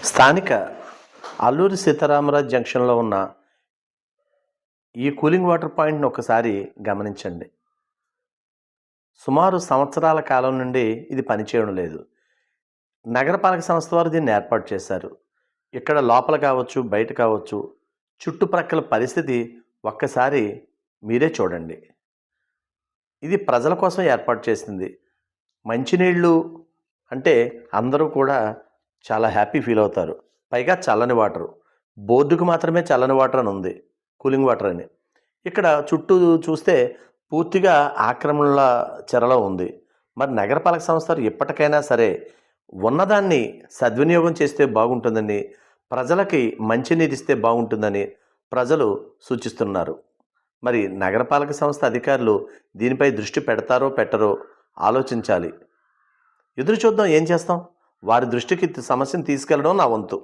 స్థానిక అల్లూరి సీతారామరాజు జంక్షన్లో ఉన్న ఈ కూలింగ్ వాటర్ పాయింట్ని ఒకసారి గమనించండి. సుమారు సంవత్సరాల కాలం నుండి ఇది పనిచేయడం లేదు. నగరపాలక సంస్థ వారు దీన్ని ఏర్పాటు చేశారు. ఇక్కడ లోపల కావచ్చు, బయట కావచ్చు, చుట్టుప్రక్కల పరిస్థితి ఒక్కసారి మీరే చూడండి. ఇది ప్రజల కోసం ఏర్పాటు చేసింది. మంచినీళ్ళు అంటే అందరూ కూడా చాలా హ్యాపీ ఫీల్ అవుతారు. పైగా చల్లని వాటరు. బోర్డుకు మాత్రమే చల్లని వాటర్ అని ఉంది, కూలింగ్ వాటర్ అని. ఇక్కడ చుట్టూ చూస్తే పూర్తిగా ఆక్రమణల చెరలో ఉంది. మరి నగరపాలక సంస్థలు ఎప్పటికైనా సరే ఉన్నదాన్ని సద్వినియోగం చేస్తే బాగుంటుందని, ప్రజలకి మంచినీరు ఇస్తే బాగుంటుందని ప్రజలు సూచిస్తున్నారు. మరి నగరపాలక సంస్థ అధికారులు దీనిపై దృష్టి పెడతారో పెట్టరో ఆలోచించాలి. ఎదురు చూద్దాం, ఏం చేస్తాం. వారి దృష్టికి సమస్యను తీసుకెళ్ళడం నా వంతు.